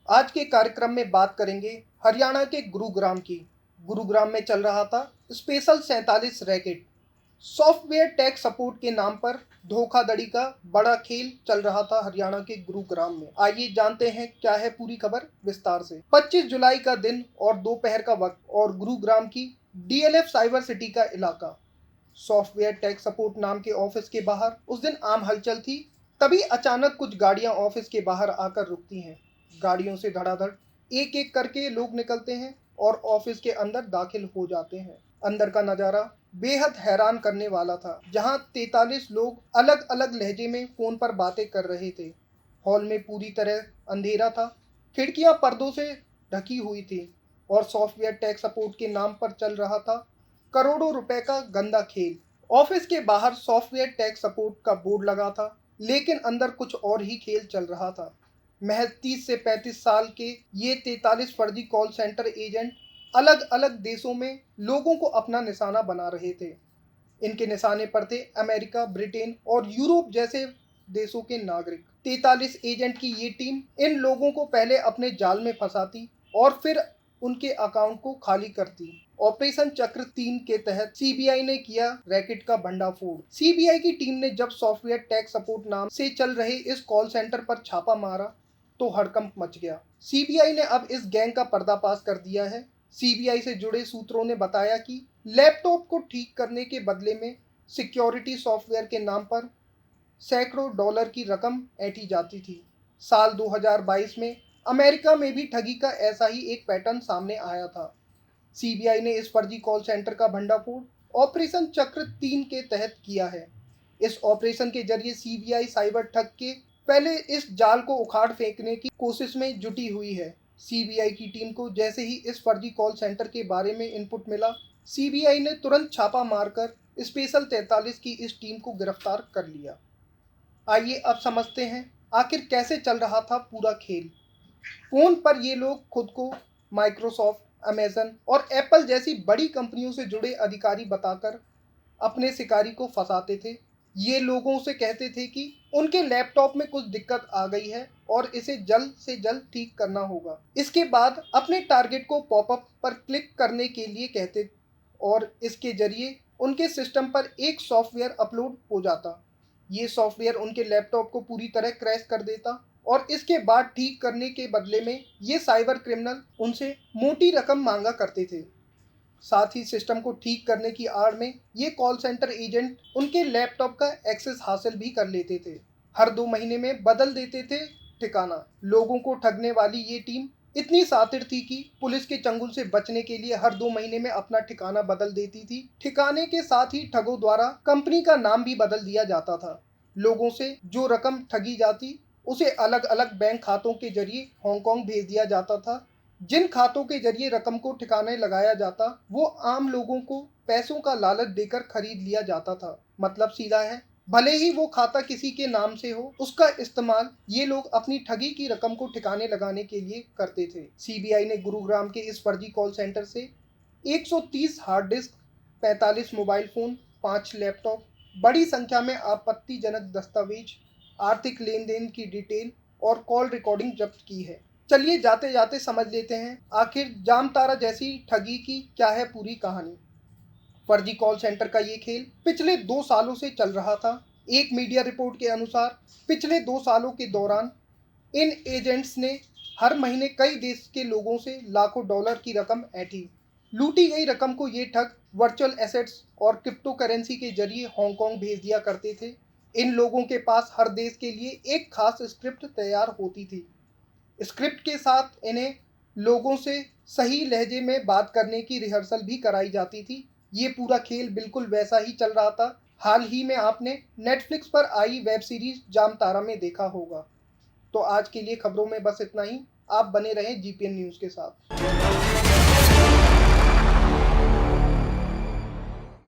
आज के कार्यक्रम में बात करेंगे हरियाणा के गुरुग्राम की। गुरुग्राम में चल रहा था special 47 racket. Software tech support के नाम पर धोखाधड़ी का बड़ा खेल चल रहा था हरियाणा के गुरुग्राम में। आइए जानते हैं क्या है पूरी खबर विस्तार से। 25 जुलाई का दिन और दोपहर का वक्त और गुरुग्राम की डीएलएफ साइबर सिटी का इलाका। सॉफ्टवेयर टेक सपोर्ट नाम के ऑफिस के बाहर उस दिन आम हलचल थी। तभी अचानक कुछ गाड़ियां ऑफिस के बाहर आकर रुकती हैं। गाड़ियों से धड़ाधड़ एक एक करके लोग निकलते हैं और ऑफिस के अंदर दाखिल हो जाते हैं। अंदर का नज़ारा बेहद हैरान करने वाला था, जहां 43 लोग अलग अलग लहजे में फोन पर बातें कर रहे थे। हॉल में पूरी तरह अंधेरा था, खिड़कियां पर्दों से ढकी हुई थी और सॉफ्टवेयर टेक सपोर्ट के नाम पर चल रहा था करोड़ों रुपए का गंदा खेल। ऑफिस के बाहर सॉफ्टवेयर टेक सपोर्ट का बोर्ड लगा था, लेकिन अंदर कुछ और ही खेल चल रहा था। महज 30 से 35 साल के ये 43 फर्जी कॉल सेंटर एजेंट अलग अलग देशों में लोगों को अपना निशाना बना रहे थे। इनके निशाने पर थे अमेरिका, ब्रिटेन और यूरोप जैसे देशों के नागरिक। 43 एजेंट की ये टीम इन लोगों को पहले अपने जाल में फंसाती और फिर उनके अकाउंट को खाली करती। ऑपरेशन चक्र 3 के तहत सीबीआई ने किया रैकेट का भंडाफोड़। सीबीआई की टीम ने जब सॉफ्टवेयर टेक सपोर्ट नाम से चल रहे इस कॉल सेंटर पर छापा मारा तो हड़कंप मच गया। सीबीआई ने अब इस गैंग का पर्दाफाश कर दिया है। सीबीआई से जुड़े सूत्रों ने बताया कि लैपटॉप को ठीक करने के बदले में सिक्योरिटी सॉफ्टवेयर के नाम पर सैकड़ों डॉलर की रकम ऐंठी जाती थी। साल 2022 में अमेरिका में भी ठगी का ऐसा ही एक पैटर्न सामने आया था। सीबीआई ने इस फर्जी कॉल सेंटर का भंडाफोड़ ऑपरेशन चक्र 3 के तहत किया है। इस ऑपरेशन के जरिए सीबीआई साइबर ठग के पहले इस जाल को उखाड़ फेंकने की कोशिश में जुटी हुई है। सीबीआई की टीम को जैसे ही इस फर्जी कॉल सेंटर के बारे में इनपुट मिला, सीबीआई ने तुरंत छापा मारकर स्पेशल 43 की इस टीम को गिरफ्तार कर लिया। आइए अब समझते हैं आखिर कैसे चल रहा था पूरा खेल। फोन पर ये लोग खुद को माइक्रोसॉफ्ट, अमेजन और एप्पल जैसी बड़ी कंपनियों से जुड़े अधिकारी बताकर अपने शिकारी को फंसाते थे। ये लोगों से कहते थे कि उनके लैपटॉप में कुछ दिक्कत आ गई है और इसे जल्द से जल्द ठीक करना होगा। इसके बाद अपने टारगेट को पॉपअप पर क्लिक करने के लिए कहते और इसके जरिए उनके सिस्टम पर एक सॉफ्टवेयर अपलोड हो जाता। ये सॉफ्टवेयर उनके लैपटॉप को पूरी तरह क्रैश कर देता और इसके बाद ठीक करने के बदले में ये साइबर क्रिमिनल उनसे मोटी रकम मांगा करते थे। साथ ही सिस्टम को ठीक करने की आड़ में ये कॉल सेंटर एजेंट उनके लैपटॉप का एक्सेस हासिल भी कर लेते थे। हर 2 महीने में बदल देते थे ठिकाना। लोगों को ठगने वाली ये टीम इतनी शातिर थी कि पुलिस के चंगुल से बचने के लिए हर 2 महीने में अपना ठिकाना बदल देती थी। ठिकाने के साथ ही ठगों द्वारा कंपनी का नाम भी बदल दिया जाता था। लोगों से जो रकम ठगी जाती उसे अलग अलग बैंक खातों के जरिए हांगकांग भेज दिया जाता था। जिन खातों के जरिए रकम को ठिकाने लगाया जाता वो आम लोगों को पैसों का लालच देकर खरीद लिया जाता था। मतलब सीधा है, भले ही वो खाता किसी के नाम से हो, उसका इस्तेमाल ये लोग अपनी ठगी की रकम को ठिकाने लगाने के लिए करते थे। सीबीआई ने गुरुग्राम के इस फर्जी कॉल सेंटर से 130 hard disk, 45 mobile phone, 5 laptop, बड़ी संख्या में आपत्तिजनक दस्तावेज, आर्थिक लेन देन की डिटेल और कॉल रिकॉर्डिंग जब्त की है। चलिए जाते जाते समझ लेते हैं आखिर जामतारा जैसी ठगी की क्या है पूरी कहानी। फर्जी कॉल सेंटर का ये खेल पिछले 2 सालों से चल रहा था। एक मीडिया रिपोर्ट के अनुसार पिछले 2 सालों के दौरान इन एजेंट्स ने हर महीने कई देश के लोगों से लाखों डॉलर की रकम ऐंठी। लूटी गई रकम को ये ठग वर्चुअल एसेट्स और क्रिप्टो करेंसी के जरिए हांगकांग भेज दिया करते थे। इन लोगों के पास हर देश के लिए एक खास स्क्रिप्ट तैयार होती थी। स्क्रिप्ट के साथ इन्हें लोगों से सही लहजे में बात करने की रिहर्सल भी कराई जाती थी। ये पूरा खेल बिल्कुल वैसा ही चल रहा था हाल ही में आपने नेटफ्लिक्स पर आई वेब सीरीज जामतारा में देखा होगा। तो आज के लिए खबरों में बस इतना ही। आप बने रहें जीपीएन न्यूज़ के साथ।